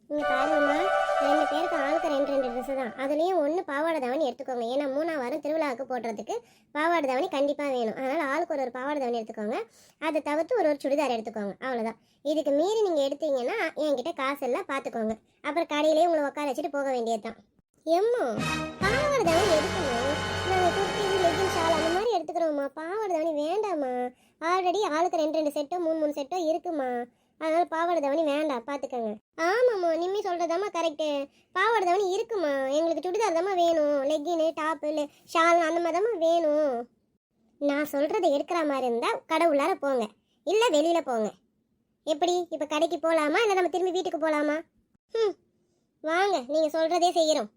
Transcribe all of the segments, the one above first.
இங்கே பாருங்கம்மா, 2 பேருக்கு ஆளுக்கு 2 ட்ரெஸ்ஸு தான். அதுலேயும் ஒன்று பாவாடை தாவணி எடுத்துக்கோங்க. ஏன்னா 3ஆம் வாரம் திருவிழாவுக்கு போடுறதுக்கு பாவாடை தாவணி கண்டிப்பாக வேணும். அதனால் ஆளுக்கு ஒரு பாவாடை தாவணி எடுத்துக்கோங்க. அதை தவிர்த்து ஒரு சுடிதார் எடுத்துக்கோங்க. அவ்வளோதான். இதுக்கு மீறி நீங்கள் எடுத்தீங்கன்னா என்கிட்ட காசு எல்லாம் பார்த்துக்கோங்க. அப்புறம் கடையிலேயே உங்களை உட்கார வச்சுட்டு போக வேண்டியது தான். எம்மோ, பாவாடை தாவணி எடுக்கணும். நாங்கள் குர்த்தி, லெகின், ஷால் அந்த மாதிரி எடுத்துக்கிறோம்மா. பாவாடை தாவணி வேண்டாம்மா. ஆல்ரெடி ஆளுக்கு 2 செட்டோ 3 செட்டோ இருக்குமா. அதனால் பாவாடை தாவணி வேண்டாம், பார்த்துக்கோங்க. ஆமாம்மா, நிம்மி சொல்கிறதாம்மா கரெக்டு. பாவாடை தாவணி இருக்குமா. எங்களுக்கு சுடிதார் தாம்மா வேணும். லெக்கின்னு, டாப்பு, ஷால் அந்த மாதிரி தாம்மா வேணும். நான் சொல்கிறத எடுக்கிற மாதிரி இருந்தால் கடை உள்ளார போங்க, இல்லை வெளியில் போங்க. எப்படி இப்போ கடைக்கு போகலாமா, இல்லை நம்ம திரும்பி வீட்டுக்கு போகலாமா? வாங்க, நீங்கள் சொல்கிறதே செய்கிறோம்.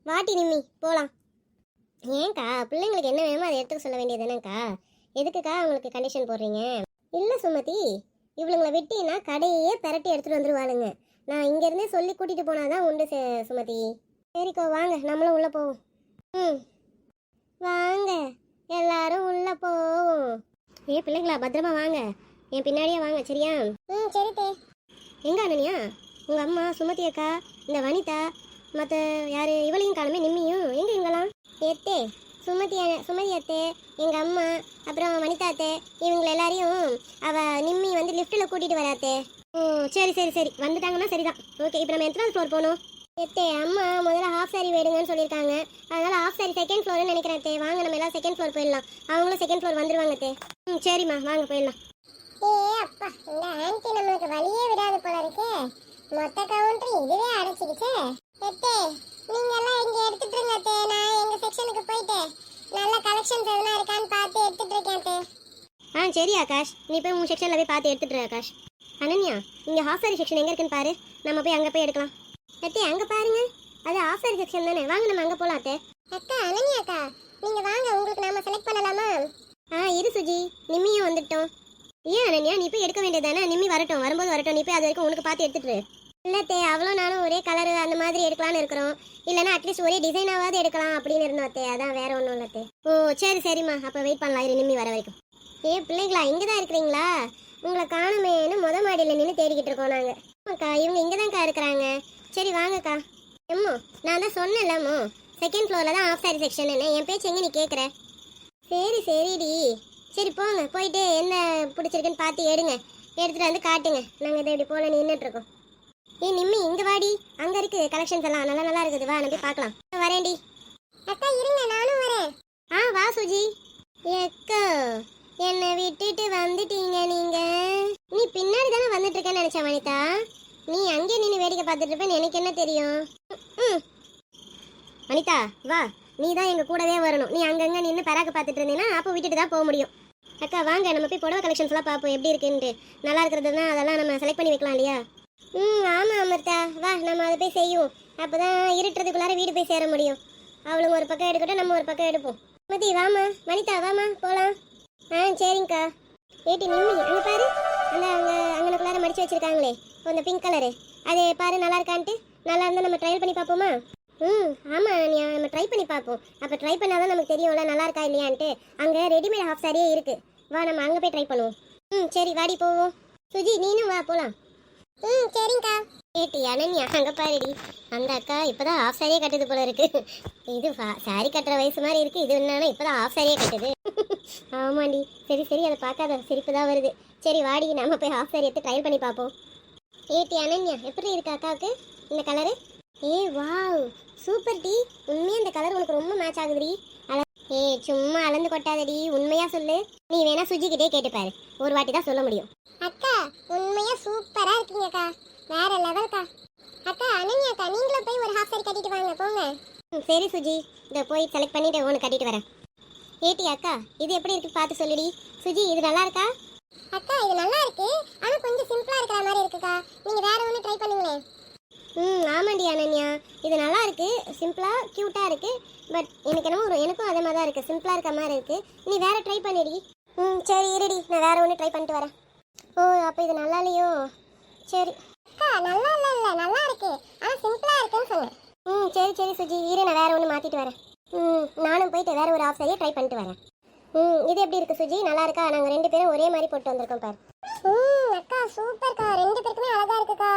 வாட்டி நிம்மி போகலாம். ஏன்க்கா, பிள்ளைங்களுக்கு என்ன வேணுமோ அதை எடுத்துக்க சொல்ல வேண்டியது தானேக்கா. எதுக்குக்கா உங்களுக்கு கண்டிஷன் போடுறீங்க? இல்லை சுமதி, இவளுங்களை வெட்டினா கடையே பரட்டி எடுத்துகிட்டு வந்துடுவாளுங்க. நான் இங்கேருந்தே சொல்லி கூட்டிகிட்டு போனாதான் உண்டு சுமதி. சரிக்கோ, வாங்க நம்மளும் உள்ளே போவோம். வாங்க எல்லாரும் உள்ளே போவோம். பிள்ளைங்களா, பத்திரமா வாங்க, என் பின்னாடியே வாங்க, சரியா? சரி தே. எங்க அண்ணனியா, உங்கள் அம்மா, சுமதி அக்கா, இந்த வனிதா, மற்ற யார் இவளையும் காணுமே, நிம்மியும் எங்கே இவங்களாம்? ஏத்தே, சுமதி அத்தே, எங்கள் அம்மா, அப்புறம் வனிதா அத்தே, இவங்களை எல்லாரையும் நிம்மி வந்து லிஃப்ட்டில் கூட்டிகிட்டு வராத்தே. சரி சரி சரி, வந்துட்டாங்கன்னா சரிதான். ஓகே, இப்போ நம்ம எத்தனாவது ஃப்ளோர் போகணும்? எத்தே, அம்மா முதல்ல ஹாஃப் சாரி வேடுங்கன்னு சொல்லியிருக்காங்க. அதனால் ஹாஃப் சாரி செகண்ட் ஃப்ளோர்னு நினைக்கிறேன் தே. வாங்க நம்ம எல்லாம் செகண்ட் ஃப்ளோர் போயிடலாம். அவங்களும் செகண்ட் ஃப்ளோர் வந்துடுவாங்க தே. சரிம்மா, வாங்க போயிடலாம். அப்பா, இந்த ஆன்ட்டி நம்மளுக்கு வழியே விடாது போல இருக்கே. மொத்த கவுண்டர் இதுவே அடைச்சிடுச்சே. எத்தே, நீங்க எல்லாம் இங்க எடுத்துட்டு இருங்க தே. நான் எங்க செக்ஷனுக்கு போயிட்டு நல்ல கலெக்ஷன்ஸ் எதுனா இருக்கான்னு பார்த்து எடுத்துட்டு இருக்கேன் தே. சரி ஆகாஷ், நீ போய் உன் செக்ஷன்ல போய் பார்த்து எடுத்துட்டு ஆகாஷ். அனன்யா, இங்க ஹாஃப் சாரி செக்ஷன் எங்க இருக்குன்னு பாரு, நம்ம போய் அங்க போய் எடுக்கலாம். அத்தே, அங்க பாருங்க, அது ஹாஃப் சாரி செக்ஷன் தானே. வாங்க நம்ம அங்க போலாம் அத்தே. அக்கா, அனன்யா அக்கா, நீங்க வாங்க, உங்களுக்கு நாம செலக்ட் பண்ணலாமா? இரு சுஜி, நிம்மியும் வந்துட்டோம். ஏன் அனன்யா, நீ போய் எடுக்க வேண்டியதானே? நிம்மி வரட்டும், வரும்போது வரட்டும், நீ போய் அது வரைக்கும் உனக்கு பார்த்து எடுத்துட்டு. இல்லத்தே, அவ்வளோ நானும் ஒரே கலரு அந்த மாதிரி எடுக்கலான்னு இருக்கிறோம். இல்லைன்னா அட்லீஸ்ட் ஒரே டிசைனாவது எடுக்கலாம் அப்படின்னு இருந்தோம் அத்தே. அதான், வேற ஒன்றும் இல்லத்தே. சரி சரிம்மா, அப்போ வெயிட் பண்ணலாம், இரு நிம்மி வர வரைக்கும். பிள்ளைங்களா, இங்கே தான் இருக்கிறீங்களா? உங்களை காணுமேன்னு மாடியில் நின்று தேடிக்கிட்டு இருக்கோம் நாங்கள். ஆமாக்கா, இவங்க இங்கே தான்க்கா இருக்கிறாங்க. சரி வாங்கக்கா. எம்மோ, நான் தான் சொன்னேன்லம்மோ, செகண்ட் ஃப்ளோரில் தான் ஆஃப் சாரி செக்ஷன்னு. என் பேச்சு எங்கே நீ கேட்குற? சரி சரிடி, சரி போங்க, போயிட்டு என்ன பிடிச்சிருக்குன்னு பார்த்து எடுங்க, எடுத்துகிட்டு வந்து காட்டுங்க. நாங்கள் இதை இப்படி போல நின்றுட்டுருக்கோம். நிம்மி இங்கே வாடி, அங்கே இருக்குது கலெக்ஷன்ஸ் எல்லாம் நல்லா நல்லா இருக்குது. வா, நம்ம போய் பார்க்கலாம். வரேன்டி. அக்கா இருங்க, நானும் வரேன். வா சுஜி. அக்கா, என்னை விட்டுட்டு வந்துட்டீங்க நீங்க. நீ பின்னாடி தானே வந்துட்டு இருக்கேன்னு நினைச்சா வனிதா. நீ அங்கே நின்று வேடிக்கை பார்த்துட்டு இருப்பேன்னு எனக்கு என்ன தெரியும்? வனிதா வா, நீ தான் எங்கள் கூடவே வரணும். நீ அங்கங்கே நின்று பராக்க பார்த்துட்டு இருந்தீங்கன்னா அப்போ விட்டுட்டு தான் போக முடியும். அக்கா வாங்க, நம்ம போய் புடவை கலெக்ஷன்ஸ்லாம் பார்ப்போம் எப்படி இருக்குன்ட்டு. நல்லா இருக்கிறதுனா அதெல்லாம் நம்ம செலக்ட் பண்ணி வைக்கலாம் இல்லையா? ஆமாம் அமிர்தா, வா நம்ம அதை போய் செய்வோம். அப்போ தான் இருட்டுறதுக்குள்ளார வீடு போய் சேர முடியும். அவளுங்க ஒரு பக்கம் எடுக்கட்டும், நம்ம ஒரு பக்கம் எடுப்போம். மதி வாமா, வனிதா வாமா, போகலாம். சரிங்கக்கா. ஏட்டி நிம்மி, அங்கே பாரு, அந்த அங்கனக்குள்ளார மடித்து வச்சுருக்காங்களே அந்த பிங்க் கலரு, அது பாரு நல்லா இருக்கான்ட்டு. நல்லா இருந்தால் நம்ம ட்ரையல் பண்ணி பார்ப்போமா? ஆமாம், நம்ம ட்ரை பண்ணி பார்ப்போம். அப்போ ட்ரை பண்ணால் தான் நமக்கு தெரியும்ல நல்லா இருக்கா இல்லையான்ட்டு. அங்கே ரெடிமேட் ஹாஃப் சாரியே இருக்குது. வா, நம்ம அங்கே போய் ட்ரை பண்ணுவோம். சரி வாடி போவோம். சுஜி நீனும் வா, போகலாம். சரிங்கக்கா. ஏட்டி அனன்யா, அங்கே பாருடி, அந்த அக்கா இப்போ தான் ஹாஃப் சாரியே கட்டுது போல இருக்கு. இது சாரி கட்டுற வயசு மாதிரி இருக்குது. இது என்னன்னா இப்போ தான் ஹாஃப் சாரியே கட்டுது. ஆமாண்டி. சரி சரி, அதை பார்க்காத சிரிப்பு தான் வருது. சரி வாடி, நம்ம போய் ஹாஃப் சாரி எடுத்து ட்ரையல் பண்ணி பார்ப்போம். ஏட்டி அனன்யா, எப்படி இருக்கு அக்காவுக்கு இந்த கலரு? Wow, super D. உண்மையாக இந்த கலர் உனக்கு ரொம்ப மேட்ச் ஆகுதுடி. சும்மா அளந்து கொட்டாதடி, உண்மையா சொல்லு. நீ வேணா சுஜிக்கிட்டே கேட்டுப்பாரு, ஒரு வாட்டி தான் சொல்ல முடியும். அக்கா உண்மையா சூப்பரா இருக்கீங்கக்கா, வேற லெவல்க்கா. அக்கா அனன்யாக்கா, நீங்களும் போய் ஒரு ஹாஃப் சாரி கட்டிட்டு வாங்க, போங்க. சரி சுஜி, இதை போய் செலக்ட் பண்ணிட்டு ஒன்று கட்டிட்டு வரேன். ஏட்டி அக்கா, இது எப்படி இருக்கு பார்த்து சொல்லுடி. சுஜி, இது நல்லா இருக்கா? அக்கா இது நல்லா இருக்கு, ஆனால் கொஞ்சம் சிம்பிளா இருக்கிற மாதிரி இருக்குக்கா. நீங்க வேற ஒன்று ட்ரை பண்ணுங்களேன். ஆமாண்டி அனன்யா, இது நல்லா இருக்கு, சிம்பிளா கியூட்டா இருக்கு. பட் எனக்கு என்னமோ எனக்கும் அதே மாதிரி தான் இருக்கு, சிம்பிளா இருக்க மாதிரி இருக்கு. நீ வேற ட்ரை பண்ணிடி. சரி இருடி, நான் வேற ஒன்று ட்ரை பண்ணிட்டு வரேன். அப்போ இது நல்லா இல்லையோ? சரி அக்கா, நல்லா இல்லை நல்லா இருக்கு, ஆனால் சிம்பிளா இருக்குன்னு சொன்னேன். சரி சரி சுஜி, இரு நான் வேற ஒன்று மாத்திட்டு வரேன். நானும் போயிட்டு வேற ஒரு ஹாஃப் சாரியை ட்ரை பண்ணிட்டு வரேன். இது எப்படி இருக்கு சுஜி, நல்லா இருக்கா? நாங்கள் 2 பேரும் ஒரே மாதிரி போட்டு வந்திருக்கோம் பாரு. அக்கா சூப்பர்க்கா, 2 பேருக்குமே அழகா இருக்குக்கா.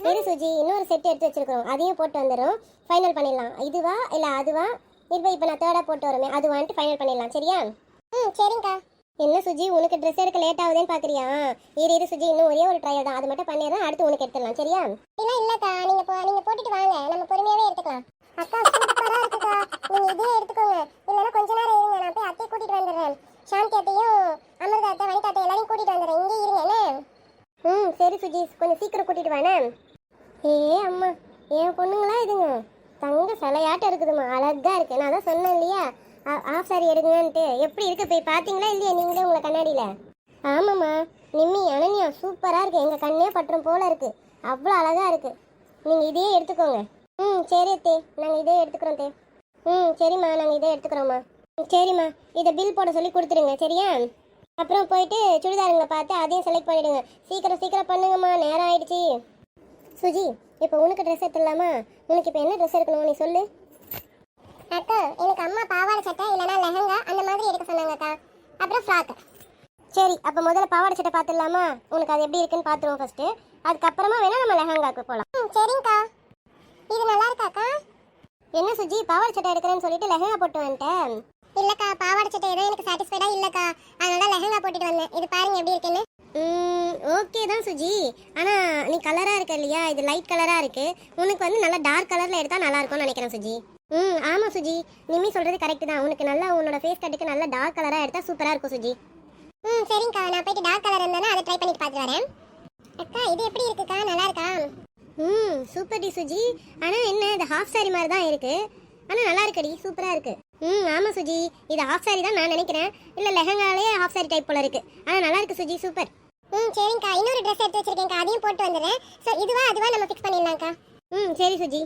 சரி சுஜி, இன்னொரு செட் எடுத்து வச்சிருக்கோம், அதையும் போட்டு வந்துடும். ஃபைனல் பண்ணிடலாம். இதுவா இல்லை அதுவா? இப்போ நான் தேர்டாக போட்டு வரமே, அது வந்துட்டு ஃபைனல் பண்ணிடலாம். சரியா? சரிங்கக்கா. என்ன சுஜி, உனக்கு ட்ரெஸ் எடுக்க லேட் ஆகுதுன்னு பார்க்குறியா? இரு சுஜி, இன்னும் ஒரே ஒரு ட்ரையல் தான், அது மட்டும் பண்ணிடுறேன். அடுத்து உனக்கு எடுத்துடலாம். சரியா? இல்லைக்கா, நீங்கள் போட்டுட்டு வாங்க, நம்ம பொறுமையாகவே எடுத்துக்கலாம். அக்கா சூப்பராக இருக்குக்கா, நீங்கள் இதே எடுத்துக்கோங்க. இல்லைன்னா கொஞ்ச நேரம் இருங்க, நான் போய் அத்தையை கூட்டிகிட்டு வந்துடுறேன். சாந்தி அத்தையும் அமிர்தா அத்தை, வனிதா அத்தை எல்லாரையும் கூட்டிகிட்டு வந்துடுறேன். இங்கே இருங்க என்ன? சரி சுஜி, கொஞ்சம் சீக்கிரம் கூட்டிகிட்டு வானே. அம்மா, என் பொண்ணுங்களா இதுங்க தங்க சிலையாட்டம் இருக்குதுமா, அழகா இருக்கு. நான் தான் சொன்னேன் இல்லையா, ஆஃப் சாரி எடுங்கன்ட்டு. எப்படி இருக்கு போய் பார்த்தீங்களா இல்லையா நீங்களே உங்களை கண்ணாடியில்? ஆமாம்மா, நிம்மி அனன்யா சூப்பராக இருக்கு, எங்கள் கண்ணே பற்றும் போல இருக்கு, அவ்வளோ அழகா இருக்கு. நீங்கள் இதையே எடுத்துக்கோங்க. சரி தே, நாங்கள் இதே எடுத்துக்கிறோம் தே. சரிம்மா, நாங்கள் இதே எடுத்துக்கிறோம்மா. சரிம்மா, இதை பில் போட சொல்லி கொடுத்துருங்க. சரியா? அப்புறம் போயிட்டு சுடிதாருங்களை பார்த்து அதையும் செலக்ட் பண்ணிடுங்க. சீக்கிரம் பண்ணுங்கம்மா, நேரம் ஆயிடுச்சு. சுஜி, இப்போ உனக்கு ட்ரெஸ் எடுத்துடலாமா? உனக்கு இப்போ என்ன ட்ரெஸ் எடுக்கணும் நீ சொல்லு. அக்கா, எனக்கு அம்மா பாவாடை சட்டை இல்லைனா லெஹங்கா அந்த மாதிரி எடுக்க சொன்னாங்கக்கா. அப்புறம் ஃப்ராக். சரி, அப்போ முதல்ல பாவாடை சட்டை பார்த்துடலாமா? உனக்கு அது எப்படி இருக்குன்னு பார்த்துருவோம் ஃபர்ஸ்ட்டு. அதுக்கப்புறமா வேணா நம்ம லெஹங்காக்கு போகலாம். சரிங்கக்கா. இது நல்லா இருக்காக்கா? என்ன சுஜி, பாவாடை சட்டை எடுக்கிறேன்னு சொல்லிட்டு லெஹங்கா போட்டு வந்துட்டேன். இல்லைக்கா, பாவாடை சட்டை எதுவும் எனக்கு சாட்டிஸ்ஃபைடாக இல்லைக்கா, அதனால லெஹங்கா போட்டுட்டு வந்தேன். இது பாருங்க எப்படி இருக்குன்னு. ஓகே தான் சுஜி, ஆனால் நீ கலராக இருக்க இல்லையா, இது லைட் கலராக இருக்கு. உனக்கு வந்து நல்லா டார்க் கலரில் எடுத்தால் நல்லா இருக்கும்னு நினைக்கிறேன் சுஜி. ஆமாம் சுஜி, நிம்மி சொல்கிறது கரெக்டு தான். உனக்கு நல்லா உன்னோட ஃபேஸ் கட்டுக்கு நல்லா டார்க் கலராக எடுத்தால் சூப்பராக இருக்கும் சுஜி. சரிங்கக்கா, நான் போயிட்டு டார்க் கலர் இருந்தானே அதை ட்ரை பண்ணிட்டு பார்த்து வரேன். அக்கா, இது எப்படி இருக்குக்கா, நல்லா இருக்கா? சூப்பர் டி சுஜி. ஆனால் என்ன, இது ஹாஃப் சாரி மாதிரி தான் இருக்கு, ஆனால் நல்லா இருக்குடி, சூப்பராக இருக்கு. ஆமாம் சுஜி, இது ஹாஃப் சாரி தான் நான் நினைக்கிறேன். இல்லை லெஹங்காலே ஹாஃப் சாரி டைப் போல இருக்கு. ஆனால் நல்லா இருக்கு சுஜி, சூப்பர். சரிங்கக்கா, இன்னொரு ட்ரெஸ் எடுத்து வச்சிருக்கேன்க்கா, அதையும் போட்டு வந்துடுறேன். ஸோ இதுவா அதுவா நம்ம ஃபிக்ஸ் பண்ணிடலாம்க்கா. சரி சுஜி.